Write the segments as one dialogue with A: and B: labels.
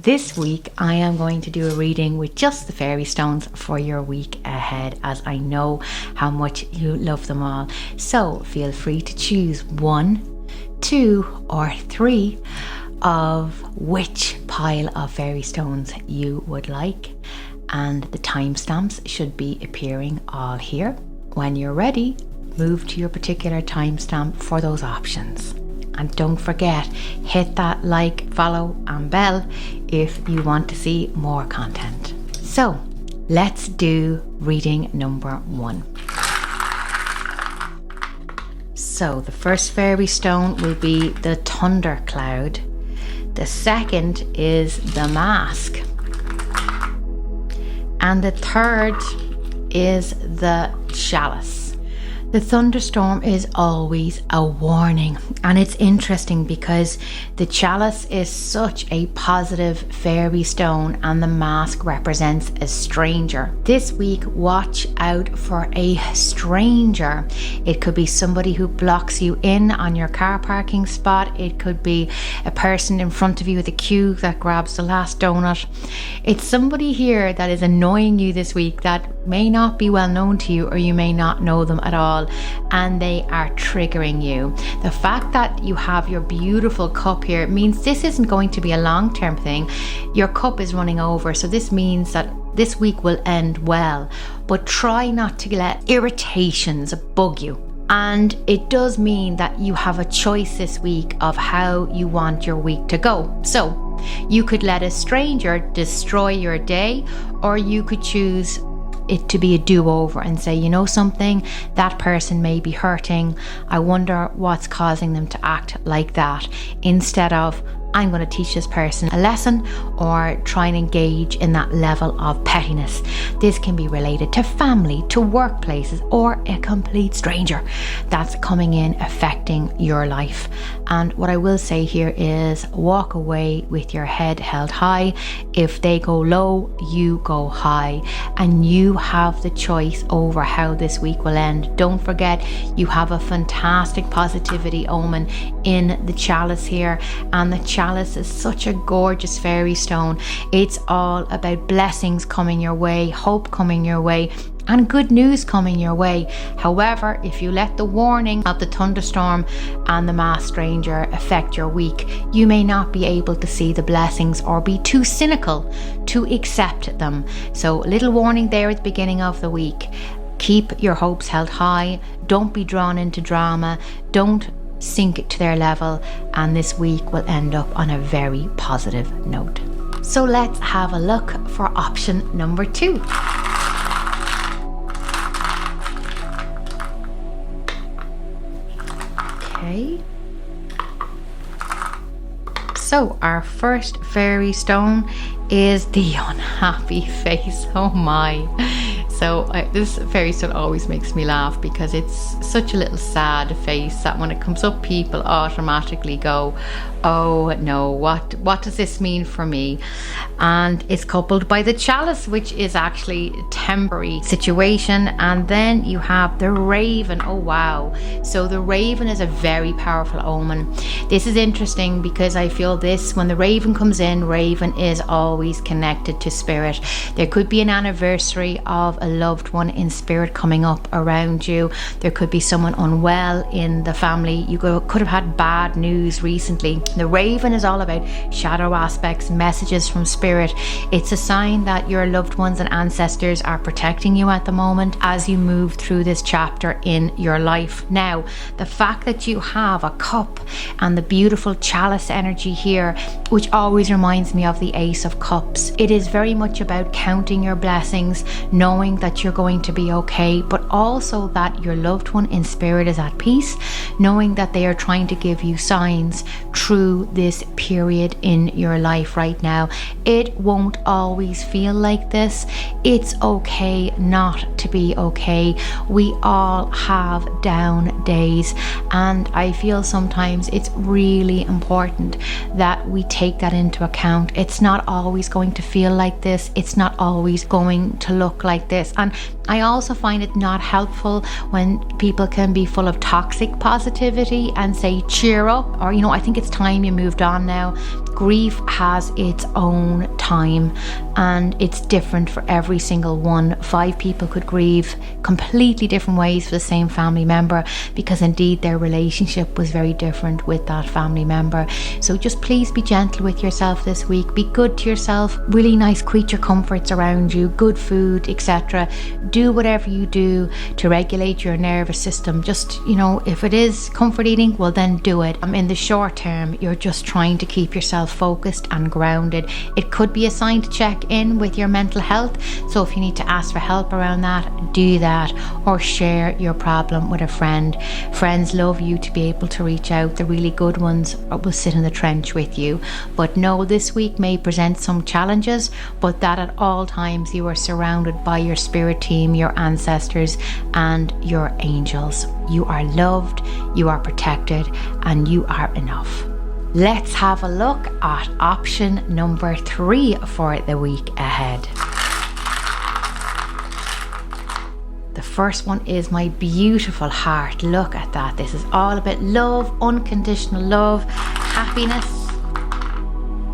A: this week I am going to do a reading with just the fairy stones for your week ahead, as I know how much you love them all. So feel free to choose 1, 2 or 3 of which pile of fairy stones you would like, and the timestamps should be appearing all here. When you're ready, move to your particular timestamp for those options. And don't forget, hit that like, follow and bell if you want to see more content. So let's do reading number 1. So the first fairy stone will be the thundercloud. The second is the mask. And the third is the chalice. The thunderstorm is always a warning, and it's interesting because the chalice is such a positive fairy stone and the mask represents a stranger. This week, watch out for a stranger. It could be somebody who blocks you in on your car parking spot. It could be a person in front of you at the queue that grabs the last donut. It's somebody here that is annoying you this week that may not be well known to you, or you may not know them at all, and they are triggering you. The fact that you have your beautiful cup here means this isn't going to be a long-term thing. Your cup is running over, so this means that this week will end well, but try not to let irritations bug you. And it does mean that you have a choice this week of how you want your week to go. So you could let a stranger destroy your day, or you could choose it to be a do-over and say, you know something, that person may be hurting. I wonder what's causing them to act like that, instead of I'm going to teach this person a lesson or try and engage in that level of pettiness. This can be related to family, to workplaces, or a complete stranger that's coming in affecting your life. And what I will say here is walk away with your head held high. If they go low, you go high, and you have the choice over how this week will end. Don't forget, you have a fantastic positivity omen in the chalice here, and the chalice is such a gorgeous fairy stone. It's all about blessings coming your way, hope coming your way, and good news coming your way. However, if you let the warning of the thunderstorm and the masked stranger affect your week, you may not be able to see the blessings or be too cynical to accept them. So a little warning there at the beginning of the week. Keep your hopes held high. Don't be drawn into drama. Don't sink it to their level, and this week will end up on a very positive note. So let's have a look for option number 2. Okay. So our first fairy stone is the unhappy face. Oh my. So this fairy stone always makes me laugh because it's such a little sad face that when it comes up, people automatically go, oh no, what does this mean for me? And it's coupled by the chalice, which is actually a temporary situation. And then you have the raven. Oh wow. So the raven is a very powerful omen. This is interesting because I feel this, when the raven comes in, raven is always connected to spirit. There could be an anniversary of a loved one in spirit coming up around you. There could be someone unwell in the family. You could have had bad news recently. The raven is all about shadow aspects, messages from spirit. It's a sign that your loved ones and ancestors are protecting you at the moment as you move through this chapter in your life. Now, the fact that you have a cup and the beautiful chalice energy here, which always reminds me of the Ace of Cups. It is very much about counting your blessings, knowing that you're going to be okay, but also that your loved one in spirit is at peace, knowing that they are trying to give you signs through this period in your life right now. It won't always feel like this. It's okay not to be okay. We all have down days, and I feel sometimes it's really important that we take that into account. It's not always going to feel like this. It's not always going to look like this. And I also find it not helpful when people can be full of toxic positivity and say, cheer up, or, I think it's time you moved on now. Grief has its own time and it's different for every single one. 5 people could grieve completely different ways for the same family member because indeed their relationship was very different with that family member. So just please be gentle with yourself this week. Be good to yourself. Really nice creature comforts around you, good food, etc. Do whatever you do to regulate your nervous system. Just, if it is comfort eating, well then do it. In the short term, you're just trying to keep yourself focused and grounded. It could be a sign to check in with your mental health. So if you need to ask for help around that, do that, or share your problem with a friend. Friends love you to be able to reach out. The really good ones will sit in the trench with you. But no, this week may present some challenges, but that at all times you are surrounded by your spirit team, your ancestors, and your angels. You are loved, you are protected, and you are enough. Let's have a look at option number 3 for the week ahead. The first one is my beautiful heart. Look at that. This is all about love, unconditional love, happiness.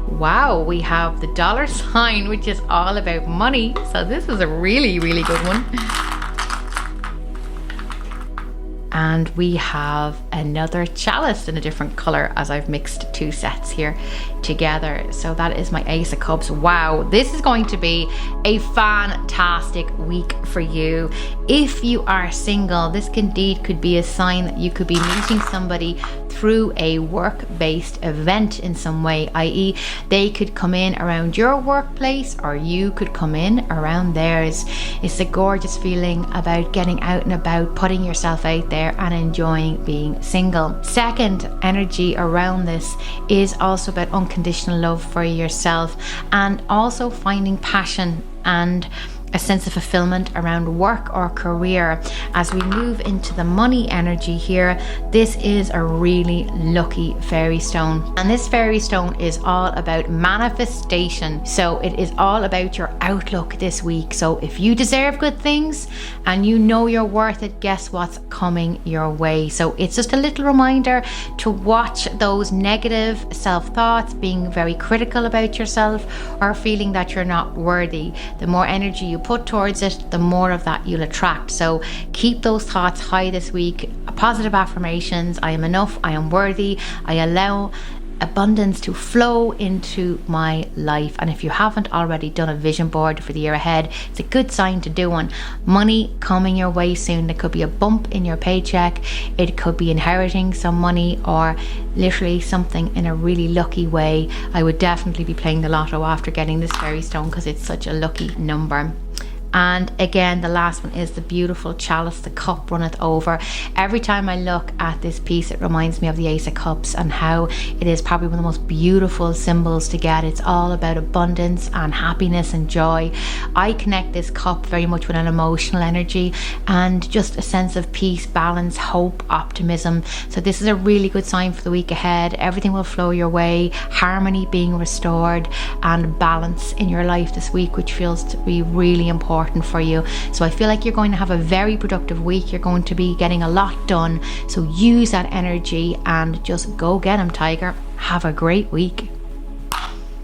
A: Wow, we have the dollar sign, which is all about money. So this is a really, really good one. And we have another chalice in a different color as I've mixed 2 sets here together. So that is my Ace of Cups. Wow, this is going to be a fantastic week for you. If you are single, this indeed could be a sign that you could be meeting somebody through a work-based event in some way, i.e. they could come in around your workplace or you could come in around theirs. It's a gorgeous feeling about getting out and about, putting yourself out there and enjoying being single. Second energy around this is also about unconditional love for yourself and also finding passion and a sense of fulfillment around work or career. As we move into the money energy here, this is a really lucky fairy stone. And this fairy stone is all about manifestation. So it is all about your outlook this week. So if you deserve good things and you know you're worth it, guess what's coming your way? So it's just a little reminder to watch those negative self-thoughts, being very critical about yourself or feeling that you're not worthy. The more energy you put towards it, the more of that you'll attract. So keep those thoughts high this week. Positive affirmations. I am enough. I am worthy. I allow abundance to flow into my life. And if you haven't already done a vision board for the year ahead, it's a good sign to do one. Money coming your way soon. There could be a bump in your paycheck. It could be inheriting some money or literally something in a really lucky way. I would definitely be playing the lotto after getting this fairy stone because it's such a lucky number. And again, the last one is the beautiful chalice, the cup runneth over. Every time I look at this piece, it reminds me of the Ace of Cups and how it is probably one of the most beautiful symbols to get. It's all about abundance and happiness and joy. I connect this cup very much with an emotional energy and just a sense of peace, balance, hope, optimism. So this is a really good sign for the week ahead. Everything will flow your way, harmony being restored and balance in your life this week, which feels to be really important for you. So I feel like you're going to have a very productive week. You're going to be getting a lot done. So use that energy and just go get them, Tiger. Have a great week.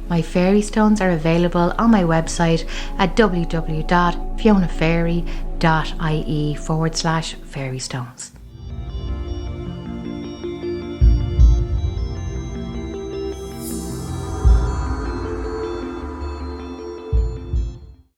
A: My fairy stones are available on my website at www.fionafairy.ie/fairy stones.